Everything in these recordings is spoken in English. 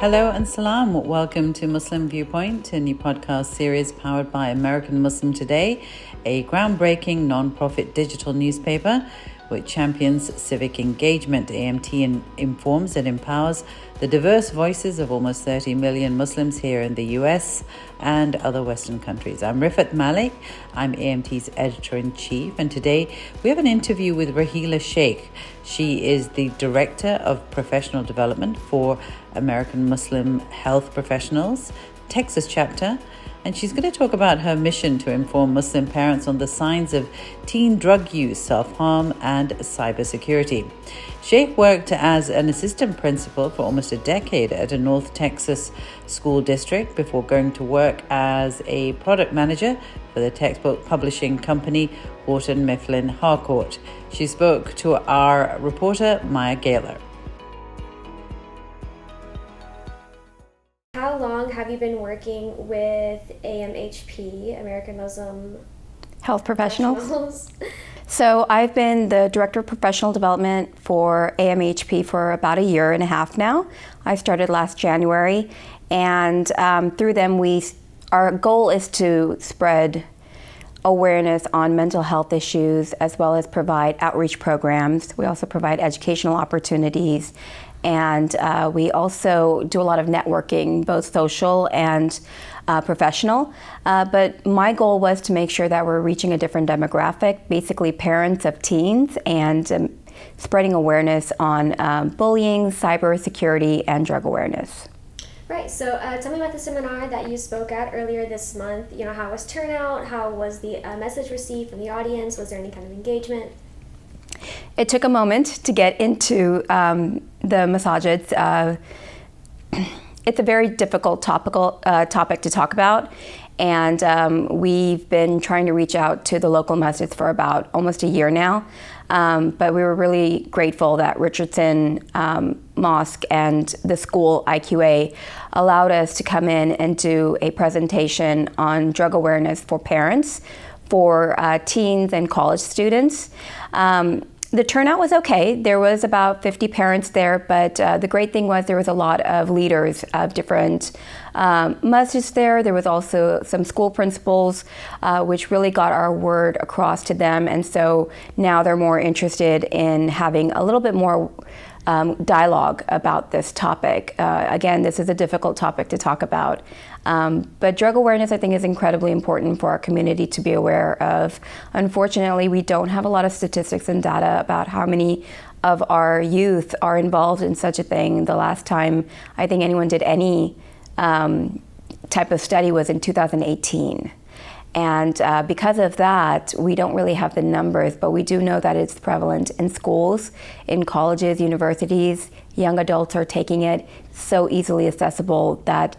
Hello and salam. Welcome to Muslim Viewpoint, a new podcast series powered by American Muslim Today, a groundbreaking non-profit digital newspaper which champions civic engagement. AMT informs and empowers the diverse voices of almost 30 million Muslims here in the US and other Western countries. I'm Rifat Malik. I'm AMT's editor-in-chief, and today we have an interview with Rahila Sheikh. She is the Director of Professional Development for American Muslim Health Professionals, Texas chapter, and she's going to talk about her mission to inform Muslim parents on the signs of teen drug use, self-harm, and cybersecurity. Sheikh worked as an assistant principal for almost a decade at a North Texas school district before going to work as a product manager for the textbook publishing company Wharton Mifflin Harcourt. She spoke to our reporter, Maya Gaylor. How long have you been working with AMHP, American Muslim Health Professionals? So I've been the Director of Professional Development for AMHP for about a year and a half now. I started last January, and through them our goal is to spread awareness on mental health issues as well as provide outreach programs. We also provide educational opportunities, and we also do a lot of networking, both social and professional. But my goal was to make sure that we're reaching a different demographic, basically parents of teens, and spreading awareness on bullying, cybersecurity, and drug awareness. Right, so tell me about the seminar that you spoke at earlier this month. You know, how was turnout? How was the message received from the audience? Was there any kind of engagement? It took a moment to get into the masajids. It's a very difficult topic to talk about, and we've been trying to reach out to the local masjids for about almost a year now. But we were really grateful that Richardson Mosque and the school IQA allowed us to come in and do a presentation on drug awareness for parents, for teens and college students. The turnout was okay. There was about 50 parents there, but the great thing was there was a lot of leaders of different masjids there. There was also some school principals, which really got our word across to them. And so now they're more interested in having a little bit more dialogue about this topic. Again, this is a difficult topic to talk about. But drug awareness, I think, is incredibly important for our community to be aware of. Unfortunately, we don't have a lot of statistics and data about how many of our youth are involved in such a thing. The last time I think anyone did any type of study was in 2018. And because of that, we don't really have the numbers, but we do know that it's prevalent in schools, in colleges, universities. Young adults are taking it so easily accessible that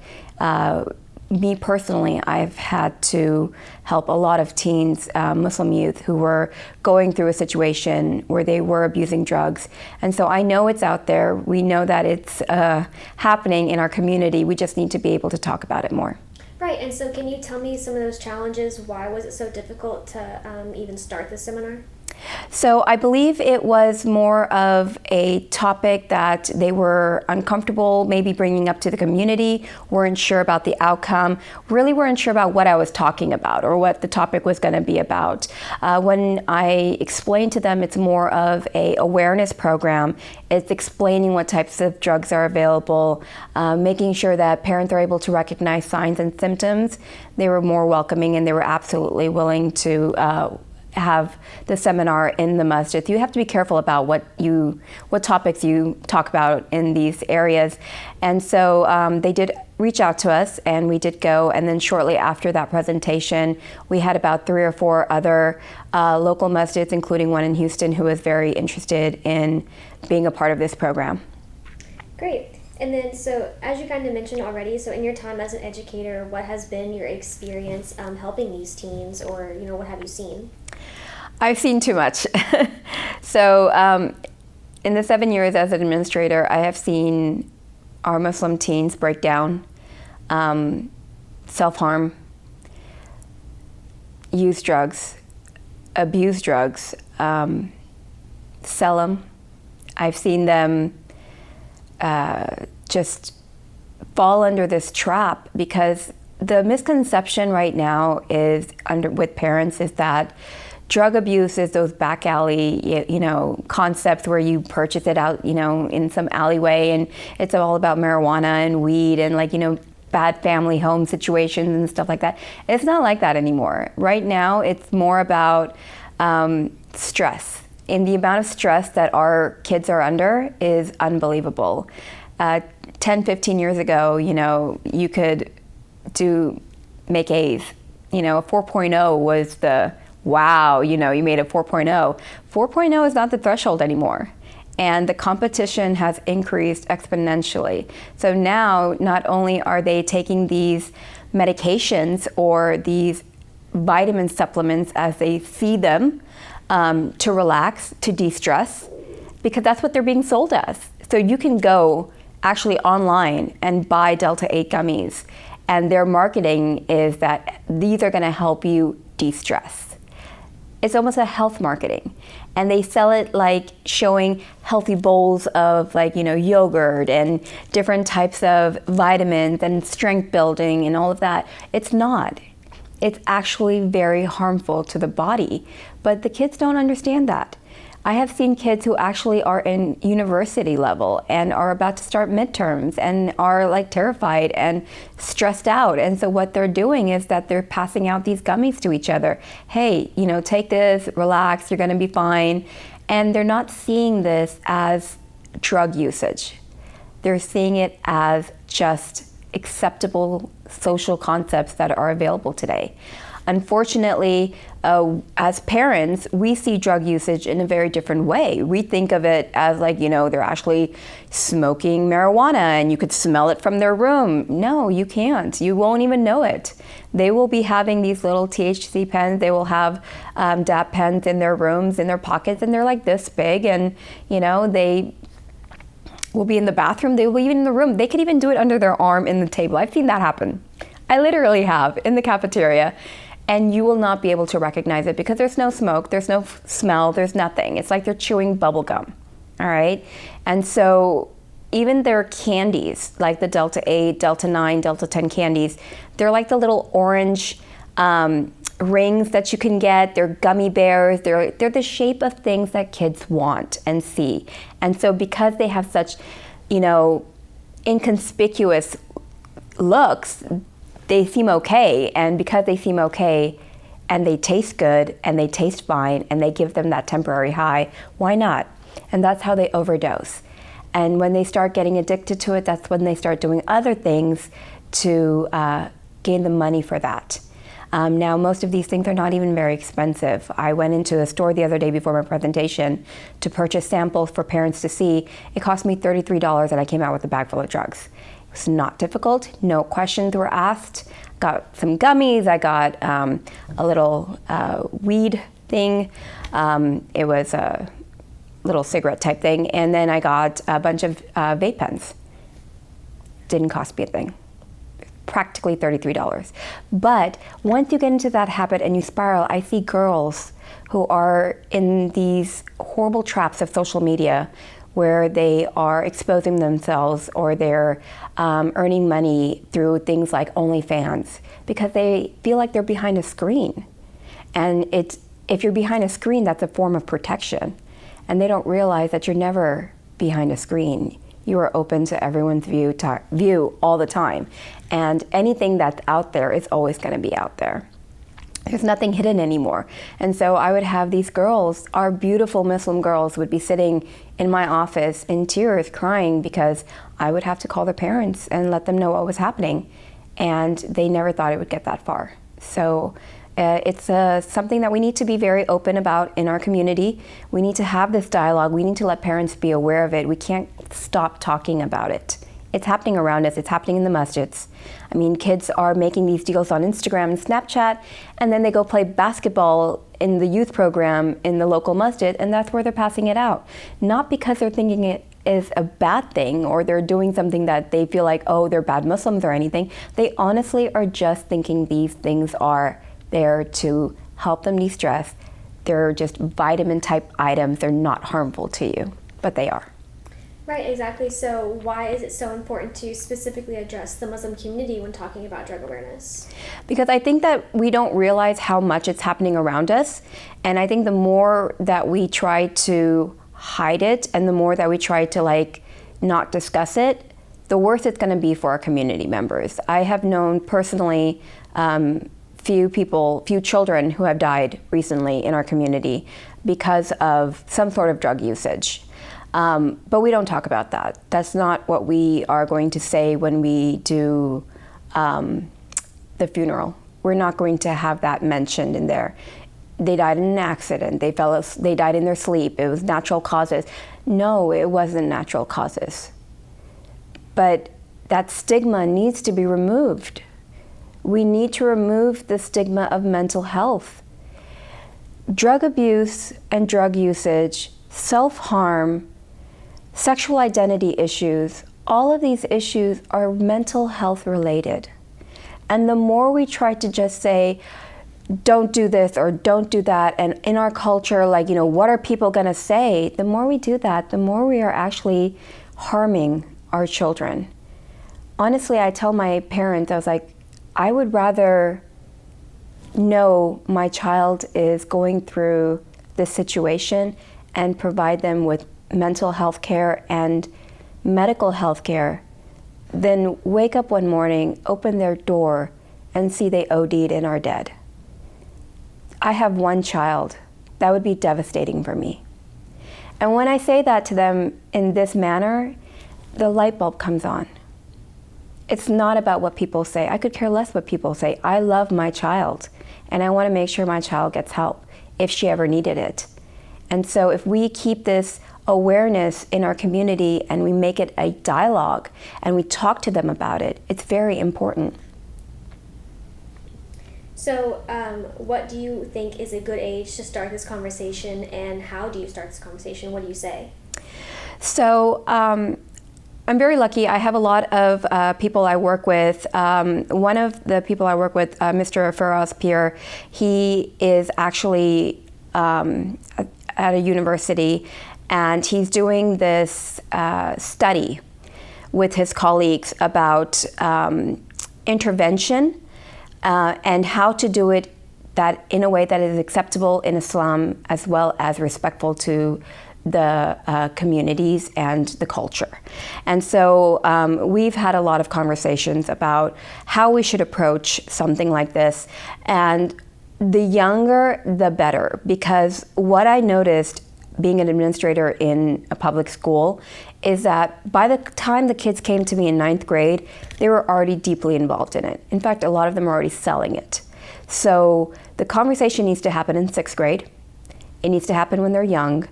me personally, I've had to help a lot of teens, Muslim youth, who were going through a situation where they were abusing drugs. And so I know it's out there. We know that it's happening in our community. We just need to be able to talk about it more. Right, and so can you tell me some of those challenges? Why was it so difficult to even start the seminar? So I believe it was more of a topic that they were uncomfortable maybe bringing up to the community, weren't sure about the outcome, really weren't sure about what I was talking about or what the topic was going to be about. When I explained to them it's more of a awareness program, it's explaining what types of drugs are available, making sure that parents are able to recognize signs and symptoms, they were more welcoming and they were absolutely willing to have the seminar in the masjid. You have to be careful about what topics you talk about in these areas. And so they did reach out to us and we did go. And then shortly after that presentation, we had about 3 or 4 other local masjids, including one in Houston, who was very interested in being a part of this program. Great. And then, so as you kind of mentioned already, so in your time as an educator, what has been your experience helping these teens, or what have you seen? I've seen too much. So in the 7 years as an administrator, I have seen our Muslim teens break down, self-harm, use drugs, abuse drugs, sell them. I've seen them just fall under this trap, because the misconception right now is with parents is that drug abuse is those back alley, concepts where you purchase it out, in some alleyway, and it's all about marijuana and weed and bad family home situations and stuff like that. It's not like that anymore. Right now, it's more about stress. And the amount of stress that our kids are under is unbelievable. 10, 15 years ago, you could make A's. A 4.0 was the wow, you made a 4.0. 4.0 is not the threshold anymore. And the competition has increased exponentially. So now, not only are they taking these medications or these vitamin supplements as they see them to relax, to de-stress, because that's what they're being sold as. So you can go actually online and buy Delta 8 gummies, and their marketing is that these are gonna help you de-stress. It's almost a health marketing. And they sell it like showing healthy bowls of yogurt and different types of vitamins and strength building and all of that. It's not. It's actually very harmful to the body. But the kids don't understand that. I have seen kids who actually are in university level and are about to start midterms and are terrified and stressed out. And so what they're doing is that they're passing out these gummies to each other. Hey, take this, relax, you're gonna be fine. And they're not seeing this as drug usage. They're seeing it as just acceptable social concepts that are available today. Unfortunately, as parents, we see drug usage in a very different way. We think of it as they're actually smoking marijuana and you could smell it from their room. No, you can't. You won't even know it. They will be having these little THC pens. They will have dab pens in their rooms, in their pockets, and they're this big, and they will be in the bathroom. They will be even in the room. They could even do it under their arm in the table. I've seen that happen. I literally have, in the cafeteria. And you will not be able to recognize it because there's no smoke, there's no smell, there's nothing. It's like they're chewing bubble gum, all right? And so even their candies, like the Delta 8, Delta 9, Delta 10 candies, they're like the little orange rings that you can get. They're gummy bears. They're the shape of things that kids want and see. And so because they have such, inconspicuous looks, they seem okay, and because they seem okay and they taste good and they taste fine and they give them that temporary high, why not? And that's how they overdose. And when they start getting addicted to it, that's when they start doing other things to gain the money for that. Now, most of these things are not even very expensive. I went into a store the other day before my presentation to purchase samples for parents to see. It cost me $33 and I came out with a bag full of drugs. It's not difficult, no questions were asked. Got some gummies, I got a little weed thing. It was a little cigarette type thing. And then I got a bunch of vape pens. Didn't cost me a thing. Practically $33. But once you get into that habit and you spiral, I see girls who are in these horrible traps of social media where they are exposing themselves or they're earning money through things like OnlyFans because they feel like they're behind a screen. And if you're behind a screen, that's a form of protection. And they don't realize that you're never behind a screen. You are open to everyone's view all the time. And anything that's out there is always gonna be out there. There's nothing hidden anymore. And so I would have these girls, our beautiful Muslim girls, would be sitting in my office in tears crying because I would have to call their parents and let them know what was happening. And they never thought it would get that far. So it's something that we need to be very open about in our community. We need to have this dialogue. We need to let parents be aware of it. We can't stop talking about it. It's happening around us. It's happening in the masjids. I mean, kids are making these deals on Instagram and Snapchat, and then they go play basketball in the youth program in the local masjid, and that's where they're passing it out. Not because they're thinking it is a bad thing or they're doing something that they feel like, oh, they're bad Muslims or anything. They honestly are just thinking these things are there to help them de-stress. They're just vitamin type items. They're not harmful to you, but they are. Right, exactly. So why is it so important to specifically address the Muslim community when talking about drug awareness? Because I think that we don't realize how much it's happening around us. And I think the more that we try to hide it and the more that we try to not discuss it, the worse it's going to be for our community members. I have known personally few children who have died recently in our community because of some sort of drug usage. But we don't talk about that. That's not what we are going to say when we do the funeral. We're not going to have that mentioned in there. They died in an accident. They died in their sleep. It was natural causes. No, it wasn't natural causes. But that stigma needs to be removed. We need to remove the stigma of mental health. Drug abuse and drug usage, self-harm, sexual identity issues, all of these issues are mental health related. And the more we try to just say, don't do this or don't do that, and in our culture, what are people gonna say? The more we do that, the more we are actually harming our children. Honestly, I tell my parents, I was like, I would rather know my child is going through this situation and provide them with mental health care and medical health care than wake up one morning, open their door, and see they OD'd and are dead. I have one child. That would be devastating for me. And when I say that to them in this manner, the light bulb comes on. It's not about what people say. I could care less what people say. I love my child, and I want to make sure my child gets help if she ever needed it. And so if we keep this awareness in our community and we make it a dialogue and we talk to them about it, it's very important. So what do you think is a good age to start this conversation, and how do you start this conversation? What do you say? So I'm very lucky. I have a lot of people I work with. One of the people I work with, Mr. Faraz Pir, he is actually at a university, and he's doing this study with his colleagues about intervention and how to do it that in a way that is acceptable in Islam as well as respectful to the communities and the culture. And so we've had a lot of conversations about how we should approach something like this. And the younger, the better, because what I noticed being an administrator in a public school is that by the time the kids came to me in 9th grade, they were already deeply involved in it. In fact, a lot of them are already selling it. So the conversation needs to happen in 6th grade. It needs to happen when they're young.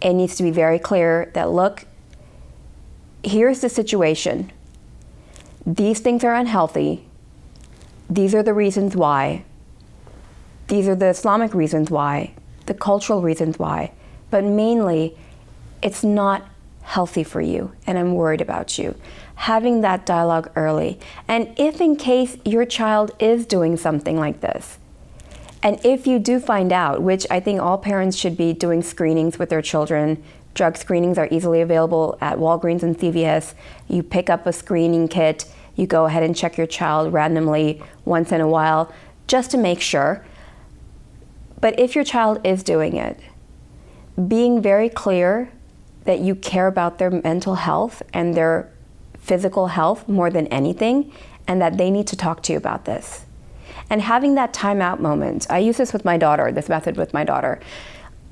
It needs to be very clear that, look, here's the situation. These things are unhealthy. These are the reasons why. These are the Islamic reasons why, the cultural reasons why. But mainly, it's not healthy for you, and I'm worried about you. Having that dialogue early. And if in case your child is doing something like this, and if you do find out, which I think all parents should be doing screenings with their children, drug screenings are easily available at Walgreens and CVS. You pick up a screening kit, you go ahead and check your child randomly once in a while, just to make sure. But if your child is doing it, being very clear that you care about their mental health and their physical health more than anything, and that they need to talk to you about this. And having that timeout moment. I use this with my daughter, this method with my daughter.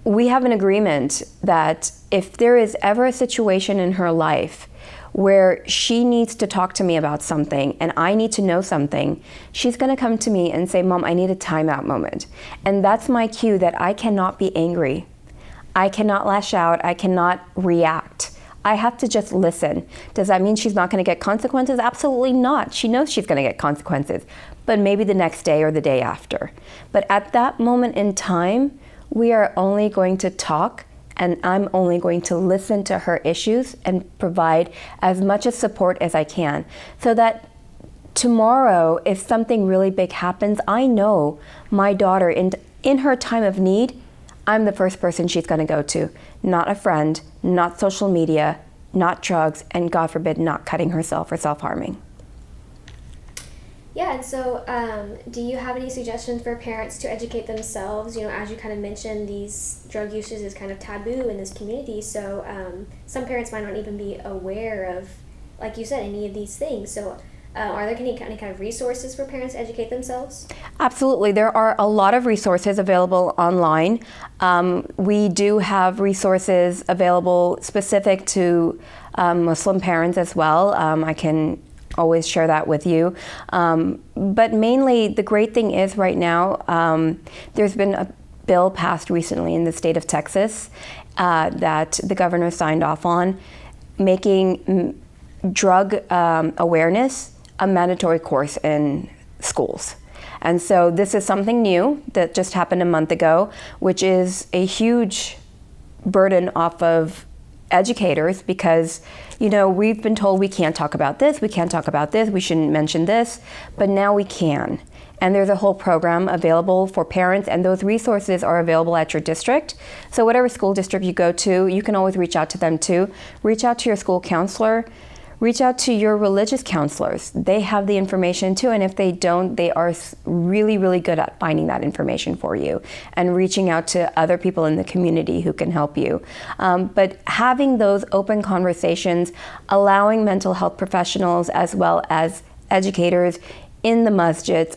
We have an agreement that if there is ever a situation in her life where she needs to talk to me about something and I need to know something, she's gonna come to me and say, Mom, I need a timeout moment. And that's my cue that I cannot be angry. I cannot lash out, I cannot react. I have to just listen. Does that mean she's not gonna get consequences? Absolutely not. She knows she's gonna get consequences, but maybe the next day or the day after. But at that moment in time, we are only going to talk, and I'm only going to listen to her issues and provide as much of support as I can, so that tomorrow, if something really big happens, I know my daughter, in her time of need, I'm the first person she's gonna go to, not a friend, not social media, not drugs, and God forbid, not cutting herself or self-harming. Yeah, and so do you have any suggestions for parents to educate themselves? You know, as you kind of mentioned, these drug uses is kind of taboo in this community, so some parents might not even be aware of, like you said, any of these things. So are there any kind of resources for parents to educate themselves? Absolutely. There are a lot of resources available online. We do have resources available specific to Muslim parents as well. I can always share that with you. But mainly, the great thing is right now, there's been a bill passed recently in the state of Texas that the governor signed off on, making drug awareness a mandatory course in schools. And so this is something new that just happened a month ago, which is a huge burden off of educators because, you know, we've been told we can't talk about this, we can't talk about this, we shouldn't mention this, but now we can. And there's a whole program available for parents, and those resources are available at your district. So whatever school district you go to, you can always reach out to them too. Reach out to your school counselor. Reach out to your religious counselors. They have the information too, and if they don't, they are really, really good at finding that information for you and reaching out to other people in the community who can help you. But having those open conversations, allowing mental health professionals as well as educators in the masjids,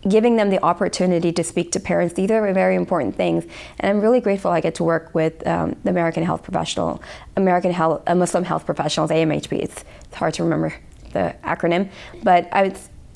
giving them the opportunity to speak to parents, these are very important things. And I'm really grateful I get to work with the Muslim Health Professionals, Amhp. It's hard to remember the acronym, but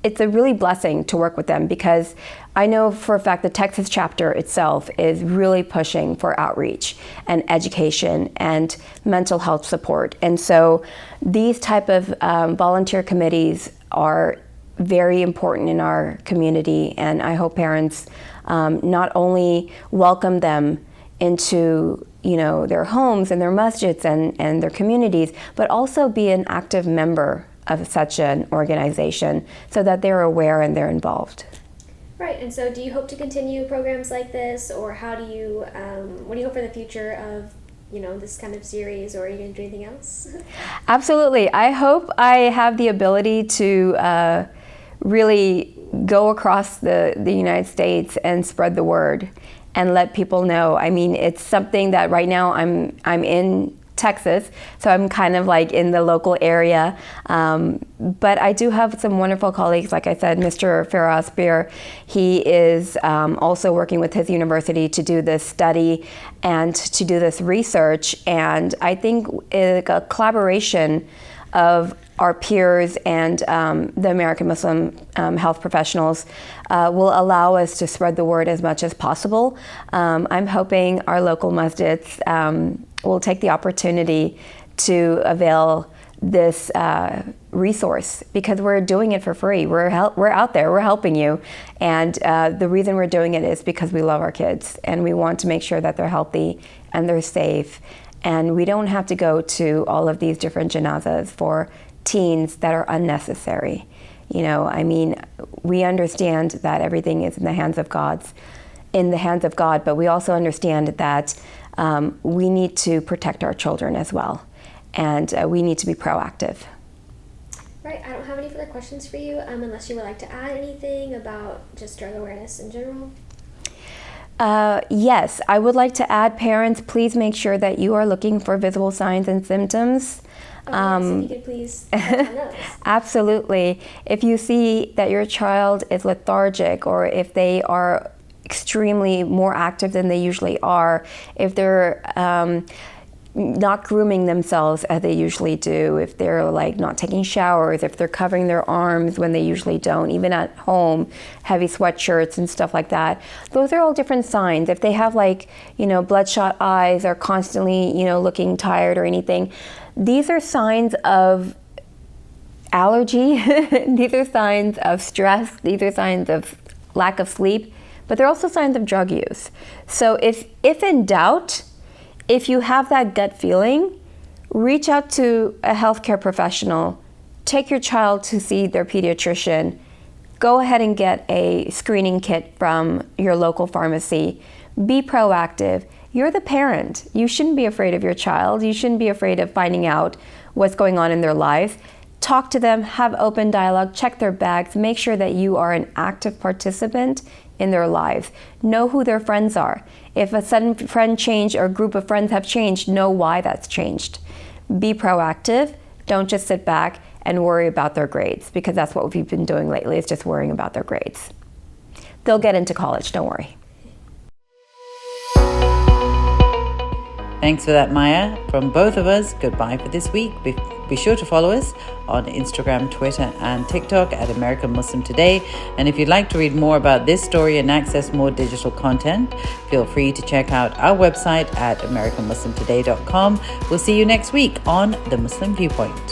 it's a really blessing to work with them because I know for a fact the Texas chapter itself is really pushing for outreach and education and mental health support. And so these type of volunteer committees are very important in our community, and I hope parents not only welcome them into, you know, their homes and their masjids and their communities, but also be an active member of such an organization so that they're aware and they're involved. Right, and so do you hope to continue programs like this, or how do you, what do you hope for the future of, you know, this kind of series, or are you going to do anything else? Absolutely. I hope I have the ability to really go across the United States and spread the word and let people know. I mean, it's something that right now I'm in Texas, so I'm kind of like in the local area. But I do have some wonderful colleagues. Like I said, Mr. Faraz Beer, he is also working with his university to do this study and to do this research. And I think a collaboration of our peers and the American Muslim health professionals will allow us to spread the word as much as possible. I'm hoping our local masjids will take the opportunity to avail this resource because we're doing it for free. We're out there, we're helping you. And the reason we're doing it is because we love our kids and we want to make sure that they're healthy and they're safe. And we don't have to go to all of these different janazas for teens that are unnecessary. You know, I mean, we understand that everything is in the hands of God, but we also understand that we need to protect our children as well, and we need to be proactive. Right, I don't have any further questions for you, unless you would like to add anything about just drug awareness in general. Yes, I would like to add, parents, please make sure that you are looking for visible signs and symptoms. Yes, if you could please touch on those. Absolutely. If you see that your child is lethargic, or if they are extremely more active than they usually are, if they're not grooming themselves as they usually do, if they're like not taking showers, if they're covering their arms when they usually don't, even at home, heavy sweatshirts and stuff like that. Those are all different signs. If they have like, you know, bloodshot eyes or constantly, you know, looking tired or anything, these are signs of allergy. These are signs of stress. These are signs of lack of sleep, but they're also signs of drug use. So if in doubt, if you have that gut feeling, reach out to a healthcare professional, take your child to see their pediatrician, go ahead and get a screening kit from your local pharmacy, be proactive, You're the parent. You shouldn't be afraid of your child. You shouldn't be afraid of finding out what's going on in their lives. Talk to them, have open dialogue, check their bags, make sure that you are an active participant in their lives. Know who their friends are. If a sudden friend change or a group of friends have changed, know why that's changed. Be proactive. Don't just sit back and worry about their grades, because that's what we've been doing lately, is just worrying about their grades. They'll get into college, don't worry. Thanks for that, Maya. From both of us, goodbye for this week. Be sure to follow us on Instagram, Twitter, and TikTok at American Muslim Today. And if you'd like to read more about this story and access more digital content, feel free to check out our website at AmericanMuslimToday.com. We'll see you next week on The Muslim Viewpoint.